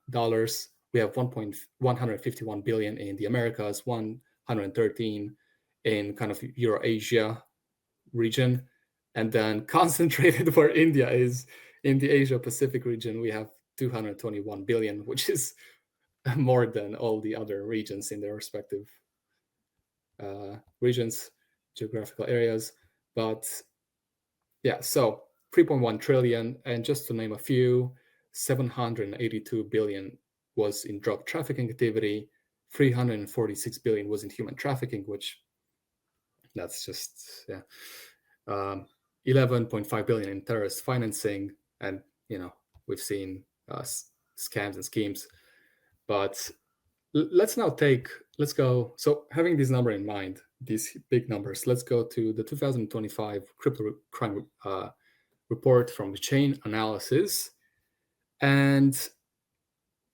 Speaker 3: We have 151 billion in the Americas, 113 in kind of Eurasia region, and then concentrated where India is in the Asia Pacific region, we have 221 billion, which is more than all the other regions in their respective regions, geographical areas. But yeah, so 3.1 trillion, and just to name a few, 782 billion was in drug trafficking activity, 346 billion was in human trafficking, which that's just 11.5 billion in terrorist financing, and we've seen scams and schemes. But let's go. So having this number in mind, these big numbers, let's go to the 2025 crypto crime report from Chain Analysis. And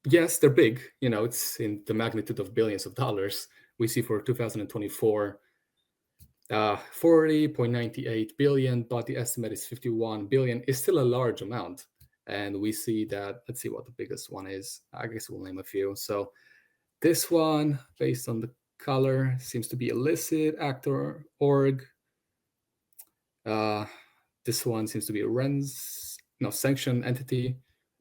Speaker 3: yes, they're big. It's in the magnitude of billions of dollars. We see for 2024, 40.98 billion, but the estimate is 51 billion. Is still a large amount. And we see that, let's see what the biggest one is. I guess we'll name a few. So this one, based on the color, seems to be illicit actor org. This one seems to be a sanctioned entity.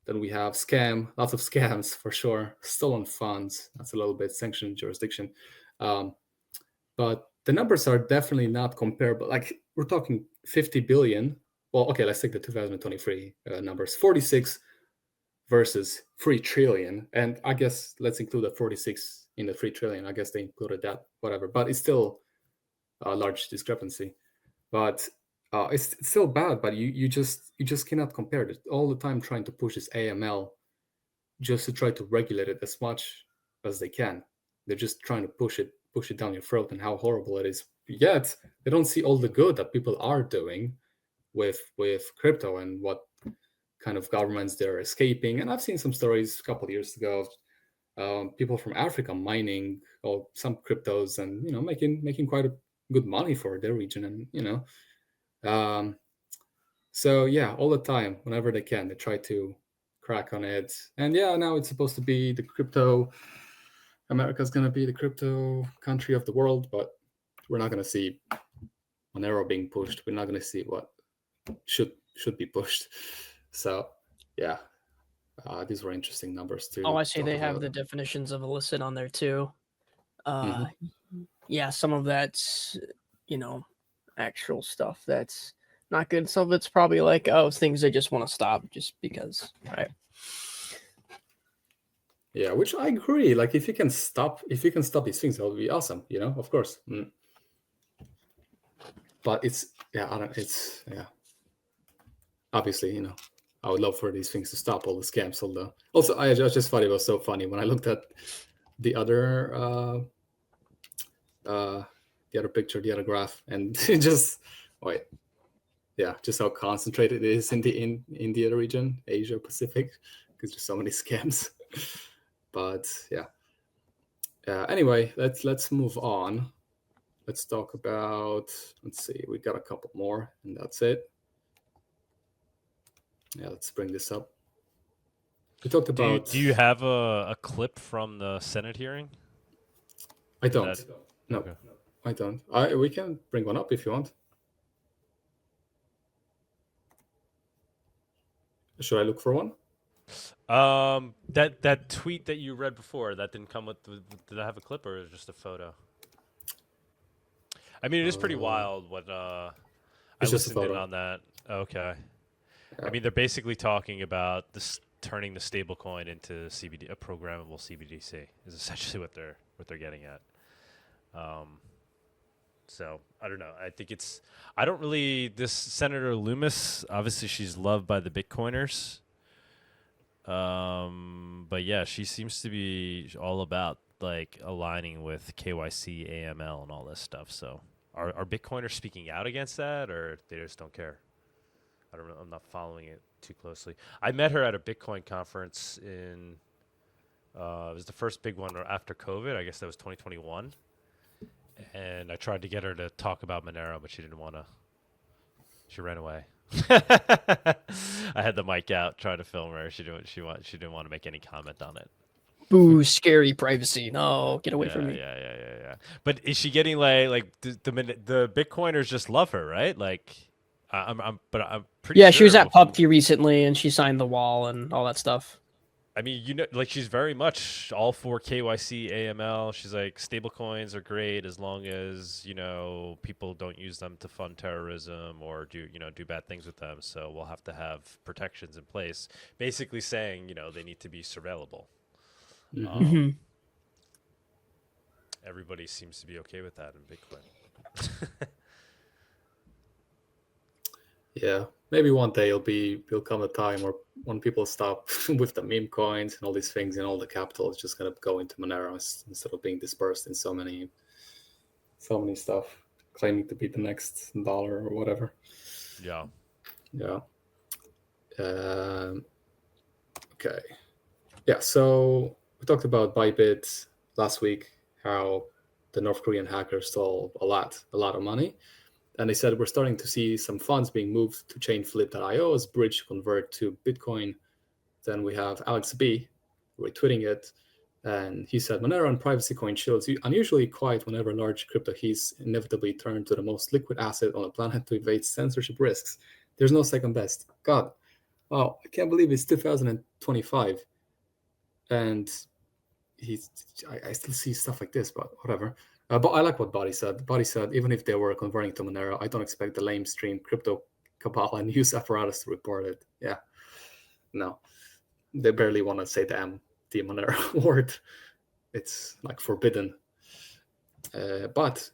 Speaker 3: Then we have scam, lots of scams for sure. Stolen funds, that's a little bit sanctioned jurisdiction. But the numbers are definitely not comparable. Like we're talking 50 billion. Well, okay, let's take the 2023 numbers. 46 versus 3 trillion. And I guess let's include the 46 in the 3 trillion. I guess they included that, whatever. But it's still a large discrepancy. But it's still bad, but you just cannot compare it. All the time trying to push this AML just to try to regulate it as much as they can. They're just trying to push it down your throat and how horrible it is. Yet they don't see all the good that people are doing with crypto and what kind of governments they're escaping. And I've seen some stories a couple of years ago of people from Africa mining some cryptos and making quite a good money for their region, and so yeah, all the time, whenever they can, they try to crack on it. And yeah, now it's supposed to be the crypto. America's gonna be the crypto country of the world, but we're not gonna see Monero being pushed. We're not gonna see what should be pushed. So yeah, these were interesting numbers too.
Speaker 2: Oh, I see. They have the definitions of illicit on there too. Yeah, some of that's actual stuff that's not good. Some of it's probably like things they just want to stop just because, right?
Speaker 3: Yeah, which I agree. Like if you can stop these things, that would be awesome. Of course. But obviously, I would love for these things to stop, all the scams, also I just thought it was so funny when I looked at the other picture, the other graph, and just how concentrated it is in the India region, Asia Pacific, because there's so many scams. But yeah. Anyway, let's move on. Let's talk about. Let's see, we got a couple more, and that's it. Yeah, let's bring this up. We talked about.
Speaker 4: Do you have a clip from the Senate hearing?
Speaker 3: I don't. No,
Speaker 4: Okay.
Speaker 3: I don't. We can bring one up if you want. Should I look for one?
Speaker 4: That tweet that you read before, that didn't come with. Did I have a clip or is it just a photo? I mean, it is pretty wild. What I listened in on that. Okay.
Speaker 3: Yeah.
Speaker 4: I mean, they're basically talking about this turning the stablecoin into CBD, a programmable CBDC, is essentially what they're getting at. So I don't know. I think it's. I don't really. This Senator Loomis, obviously, she's loved by the Bitcoiners. But yeah, she seems to be all about like aligning with KYC, AML, and all this stuff. So are Bitcoiners speaking out against that, or they just don't care? I don't know. I'm not following it too closely. I met her at a Bitcoin conference in. It was the first big one after COVID. I guess that was 2021. And I tried to get her to talk about Monero, but she didn't want to. She ran away. I had the mic out trying to film her. She didn't want to make any comment on it.
Speaker 2: Boo, scary privacy. No, get away from me.
Speaker 4: Yeah. But is she getting like the Bitcoiners just love her, right? Like, I'm pretty.
Speaker 2: Yeah,
Speaker 4: sure
Speaker 2: she was at PubKey recently, and she signed the wall and all that stuff.
Speaker 4: I mean, like she's very much all for KYC, AML. She's like, stablecoins are great as long as, people don't use them to fund terrorism or do bad things with them. So we'll have to have protections in place. Basically saying, they need to be surveillable.
Speaker 2: Mm-hmm.
Speaker 4: Everybody seems to be okay with that in Bitcoin.
Speaker 3: Yeah, maybe one day will come a time where when people stop with the meme coins and all these things, and all the capital is just gonna go into Monero instead of being dispersed in so many stuff, claiming to be the next dollar or whatever.
Speaker 4: Yeah.
Speaker 3: Okay. Yeah. So we talked about Bybit last week, how the North Korean hackers stole a lot of money. And they said we're starting to see some funds being moved to chainflip.io as bridge convert to Bitcoin. Then we have Alex B retweeting it. And he said, Monero and privacy coin shields unusually quiet whenever large crypto keys inevitably turn to the most liquid asset on the planet to evade censorship risks. There's no second best. God, wow, I can't believe it's 2025. And I still see stuff like this, but whatever. But I like what Body said. Body said, even if they were converting to Monero, I don't expect the lamestream crypto cabal and news apparatus to report it. Yeah. No. They barely want to say the Monero word. It's like forbidden. But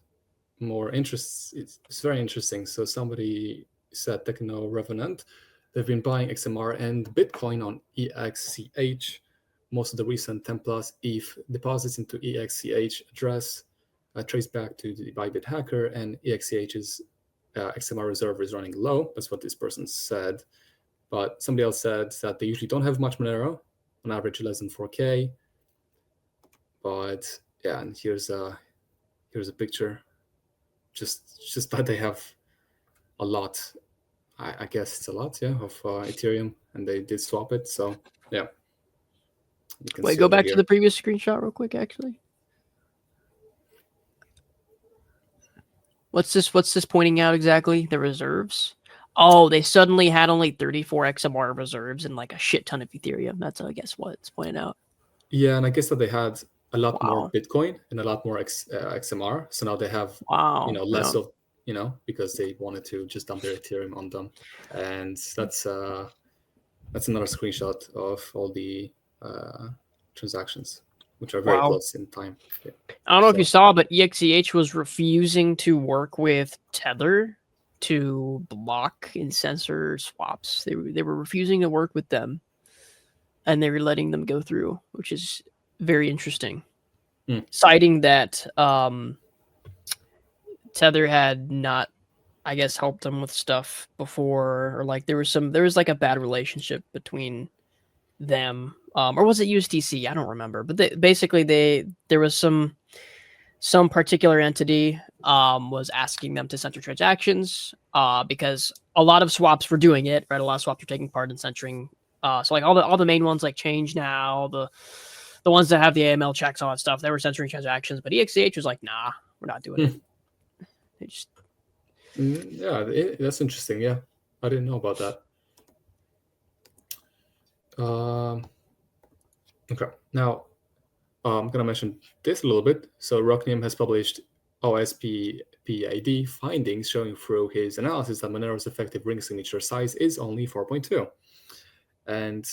Speaker 3: more interest, it's very interesting. So somebody said, Techno Revenant, they've been buying XMR and Bitcoin on EXCH. Most of the recent 10 plus ETH deposits into EXCH address trace back to the Bybit hacker, and EXCH's XMR reserve is running low. That's what this person said. But somebody else said that they usually don't have much Monero, on average less than 4K. But yeah, and here's a picture. Just that they have a lot. I guess it's a lot, yeah, of Ethereum, and they did swap it. So yeah.
Speaker 2: Wait, go back to the previous screenshot real quick, actually. What's this pointing out exactly? The reserves? Oh, they suddenly had only 34 XMR reserves and like a shit ton of Ethereum. That's, I guess, what it's pointing out.
Speaker 3: Yeah, and I guess that they had a lot more Bitcoin and a lot more XMR. So now they have, less of, because they wanted to just dump their Ethereum on them. And that's another screenshot of all the transactions, which are very close in time. Yeah.
Speaker 2: I don't know if you saw, but EXCH was refusing to work with Tether to block and censor swaps. They were refusing to work with them, and they were letting them go through, which is very interesting. Citing that Tether had not, I guess, helped them with stuff before, or like there was like a bad relationship between them, or was it USDC? I don't remember, but there was some particular entity was asking them to censor transactions because a lot of swaps were doing it, right? A lot of swaps were taking part in censoring. So like all the main ones like Change Now, the the ones that have the AML checks, all that stuff, they were censoring transactions. But EXCH was like, nah, we're not doing it. They just...
Speaker 3: Yeah, that's interesting. Yeah, I didn't know about that. Okay, now I'm going to mention this a little bit. So Rocknium has published OSPPAD findings showing through his analysis that Monero's effective ring signature size is only 4.2. And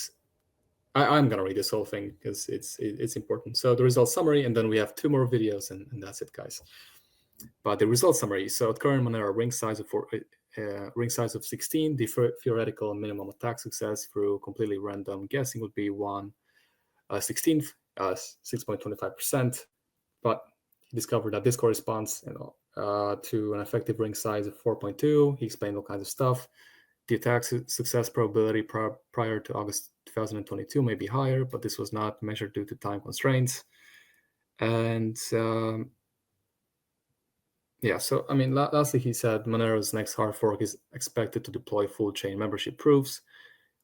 Speaker 3: I'm going to read this whole thing because it's important. So the result summary, and then we have 2 more videos, and that's it, guys. But the result summary. So at current Monero ring size of 16, the theoretical minimum attack success through completely random guessing would be 1/16, 6.25%. But he discovered that this corresponds to an effective ring size of 4.2. He explained all kinds of stuff. The attack success probability prior to August 2022 may be higher, but this was not measured due to time constraints. And yeah, so I mean, lastly, he said Monero's next hard fork is expected to deploy full chain membership proofs,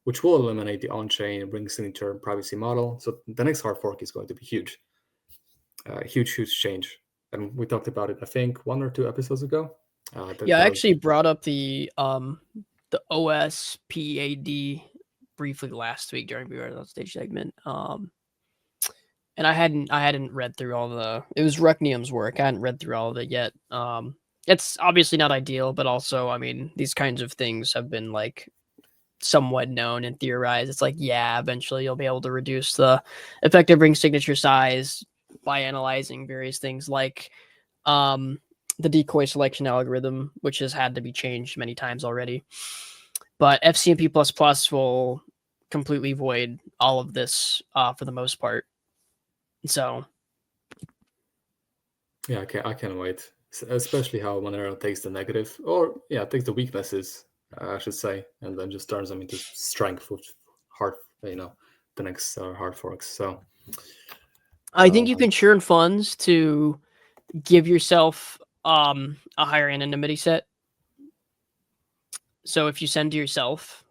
Speaker 3: which will eliminate the on-chain ring signature privacy model. So the next hard fork is going to be huge, huge change. And we talked about it, I think, 1 or 2 episodes ago.
Speaker 2: I actually brought up the OSPAD briefly last week during Beware the Stage segment. And I hadn't read through it was Rucknium's work. I hadn't read through all of it yet. It's obviously not ideal, but also, I mean, these kinds of things have been like somewhat known and theorized. It's like, yeah, eventually you'll be able to reduce the effective ring signature size by analyzing various things like the decoy selection algorithm, which has had to be changed many times already. But FCMP++ will completely void all of this for the most part. So
Speaker 3: yeah, I can't wait, especially how Monero takes the negative, or takes the weaknesses, I should say, and then just turns them into strength with the next hard forks. So
Speaker 2: I think you can churn funds to give yourself a higher anonymity set. So if you send to yourself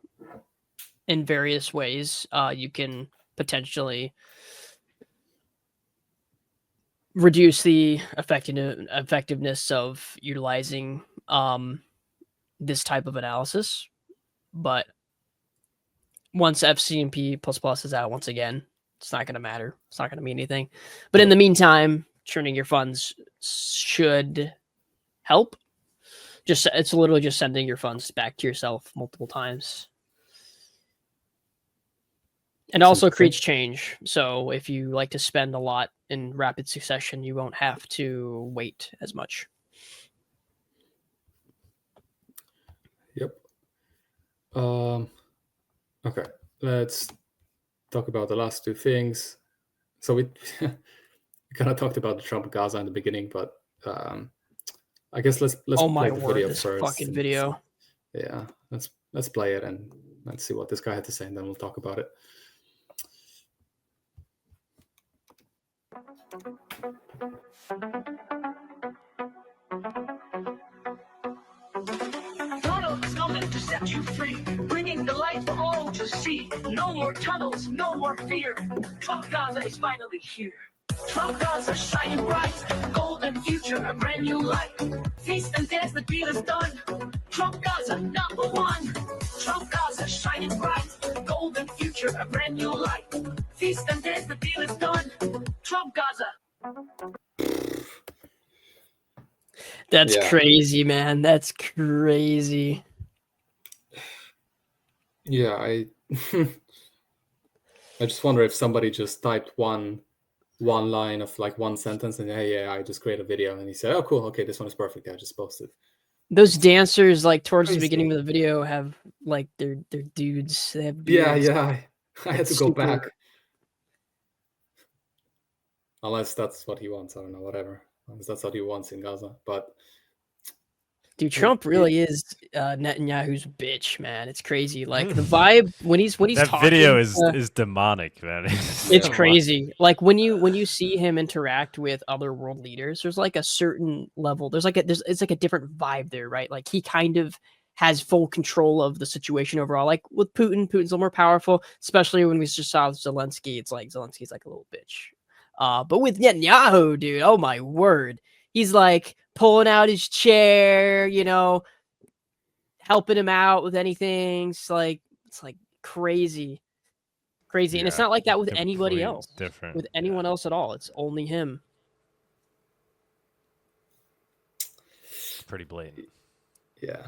Speaker 2: in various ways, you can potentially reduce the effectiveness of utilizing this type of analysis. But once FCMP++ is out, once again, it's not going to matter. It's not going to mean anything. But in the meantime, churning your funds should help. It's literally just sending your funds back to yourself multiple times. And also creates change. So if you like to spend a lot in rapid succession, you won't have to wait as much.
Speaker 3: Yep. Okay, let's talk about the last 2 things. So we kind of talked about the Trump Gaza in the beginning, but I guess let's play the video
Speaker 2: this
Speaker 3: first.
Speaker 2: Fucking video.
Speaker 3: Yeah, let's play it and let's see what this guy had to say, and then we'll talk about it.
Speaker 9: Donald is coming to set you free, bringing the light for all to see. No more tunnels, no more fear. Trump Gaza is finally here. Trump Gaza shining bright, golden future, a brand new light. Feast and dance, the deal is done. Trump Gaza, #1. Trump Gaza shining bright, golden future, a brand new light. Feast and dance, the deal is done. Trump Gaza.
Speaker 2: That's crazy, man. That's crazy.
Speaker 3: Yeah, I just wonder if somebody just typed one line of like one sentence and hey, I just create a video, and he said, oh cool, okay, this one is perfect. I just posted.
Speaker 2: Those dancers, like towards the beginning of the video, have like they're dudes. They have beards.
Speaker 3: Yeah. I had to go back. Unless that's what he wants, I don't know, whatever. Unless that's what he wants in Gaza, but
Speaker 2: dude, Trump really is Netanyahu's bitch, man. It's crazy. Like the vibe when he's
Speaker 4: that
Speaker 2: talking,
Speaker 4: video is demonic, man.
Speaker 2: It's crazy. Like when you see him interact with other world leaders, there's like a certain level. It's like a different vibe there, right? Like he kind of has full control of the situation overall. Like with Putin's a little more powerful, especially when we just saw Zelensky. It's like Zelensky's like a little bitch. But with Netanyahu, dude, oh my word, he's like pulling out his chair, you know, helping him out with anything. It's like crazy. And it's not like that with anybody else.
Speaker 4: Different
Speaker 2: with anyone else at all. It's only him.
Speaker 4: It's pretty blatant.
Speaker 3: Yeah.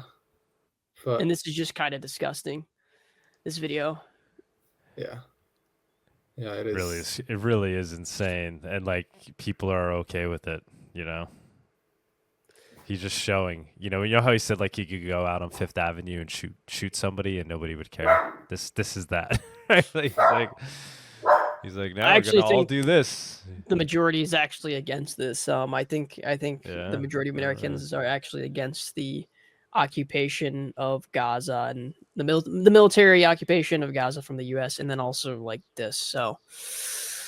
Speaker 3: But,
Speaker 2: and this is just kind of disgusting. This video.
Speaker 3: Yeah. Yeah, it is.
Speaker 4: It really is insane, and like people are okay with it. You know, he's just showing. You know how he said like he could go out on Fifth Avenue and shoot somebody and nobody would care. This is that. He's like now we're gonna all do this.
Speaker 2: The majority is actually against this. I think the majority of Americans are actually against the occupation of Gaza and the military occupation of Gaza from the U.S. and then also like this. So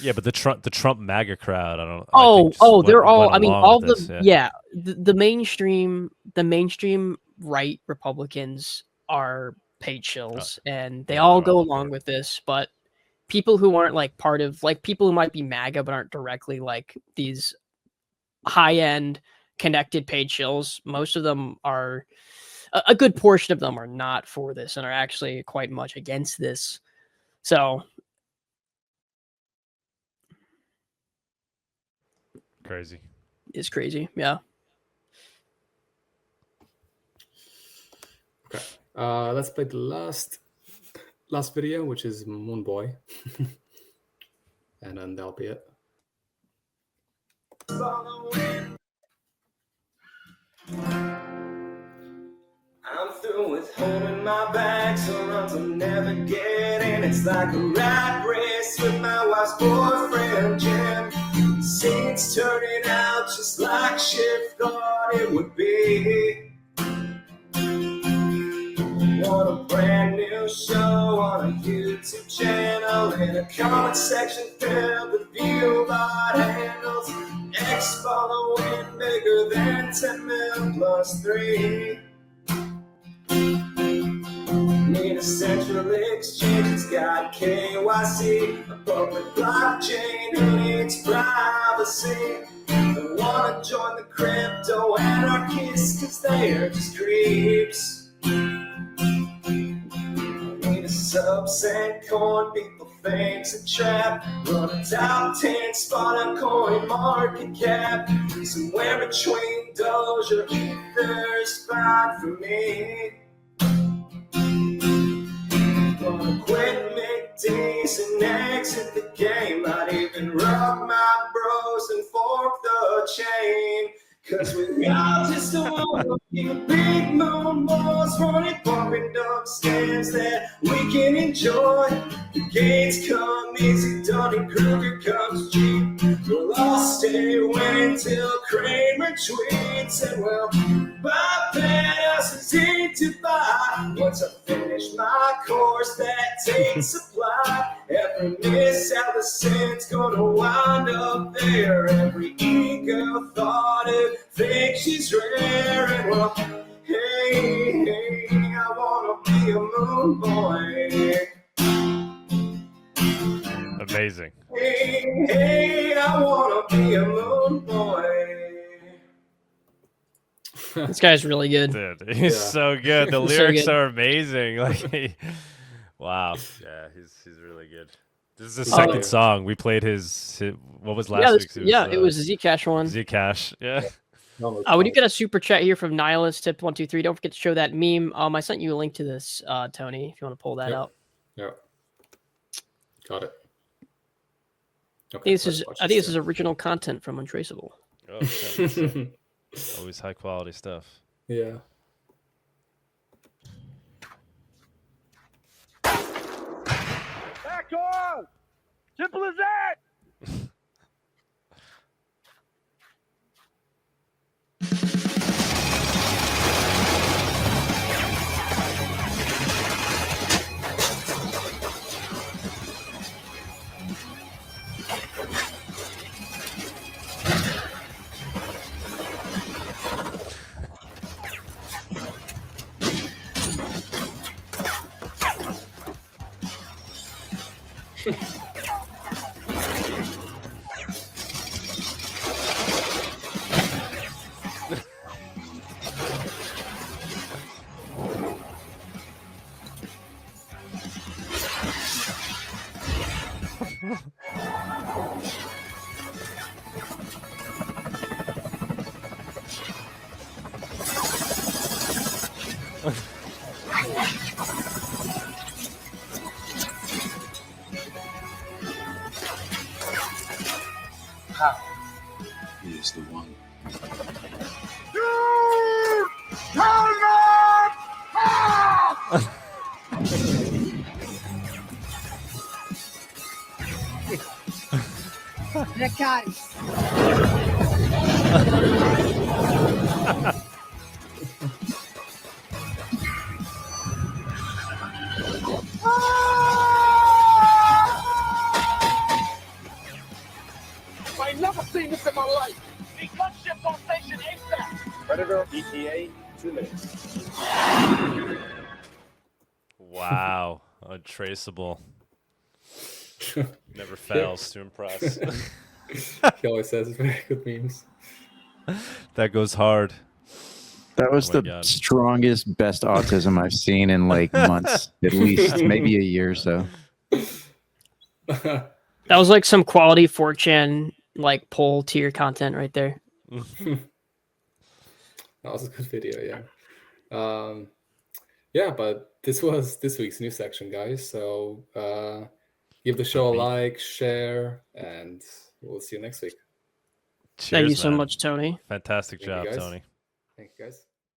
Speaker 4: yeah, but the Trump MAGA crowd, I don't.
Speaker 2: They're all. I mean, all the mainstream right Republicans are paid shills, and they all go along with this. But people who aren't like part of like people who might be MAGA but aren't directly like these high end connected paid shills, most of them are. A good portion of them are not for this and are actually quite much against this. So
Speaker 4: crazy.
Speaker 2: It's crazy, yeah.
Speaker 3: Okay. Let's play the last video, which is Moonboy. And then that'll be it.
Speaker 10: I'm through with holding my bag, so runs I'm navigating. It's like a rat race with my wife's boyfriend, Jim. Scenes turning out just like she thought it would be. Want a brand new show on a YouTube channel in a comment section filled with view bot handles. X following bigger than 10 mil plus 3. Need a central exchange, it's got KYC, a public blockchain who needs privacy. Don't wanna join the crypto anarchists, cause they're just creeps. Need a sub-cent coin, people think's a trap. Run a top 10 spot on coin market cap. Somewhere between Doge or Ether's fine for me. Gonna quit McD's and exit the game. I'd even rub my bros and fork the chain. Cause we got just a one big moon balls running, pumping upstairs that we can enjoy. The gates come easy, Dunning-Kruger comes cheap. We'll all stay winning till Kramer tweets, and we'll bypass the 8 to 5. Once I finish my course, that takes supply. Every miss out the cent's gonna wind up there. Every ego thought it thinks she's rare, and well, hey, I wanna be a moon boy.
Speaker 4: Amazing.
Speaker 10: Hey, I wanna be a moon boy.
Speaker 2: This guy's really good.
Speaker 4: Dude, he's so good. The lyrics are amazing. Like, wow. Yeah, he's really good. This is the second song. We played his what was last week's?
Speaker 2: It was the Zcash one.
Speaker 4: Zcash, yeah.
Speaker 2: When you get a super chat here from Nihilist Tip 123, don't forget to show that meme. I sent you a link to this, Tony, if you want to pull that up.
Speaker 3: Yeah. Got it.
Speaker 2: Okay, I think this is original content from Untraceable.
Speaker 4: Oh, okay. Always high quality stuff.
Speaker 3: Yeah.
Speaker 11: Back off! Simple as that!
Speaker 12: He is the one.
Speaker 9: I ain't never seen this in my life. These gunships on station ASAP. Predator ETA 2 minutes.
Speaker 4: Wow, untraceable. Never fails to impress.
Speaker 3: He always says very good memes.
Speaker 4: That goes hard.
Speaker 8: That was the
Speaker 4: God.
Speaker 8: strongest, best autism I've seen in like months, at least maybe a year or so.
Speaker 2: That was like some quality 4chan like poll tier content right there.
Speaker 3: That was a good video, yeah. Yeah, but this was this week's news section, guys. So give the show a like, share, and we'll see you next week.
Speaker 4: Cheers,
Speaker 2: Thank you so
Speaker 4: man.
Speaker 2: much, Tony.
Speaker 4: Fantastic
Speaker 3: Thank you,
Speaker 4: job,
Speaker 3: guys.
Speaker 4: Tony.
Speaker 3: Thank you, guys.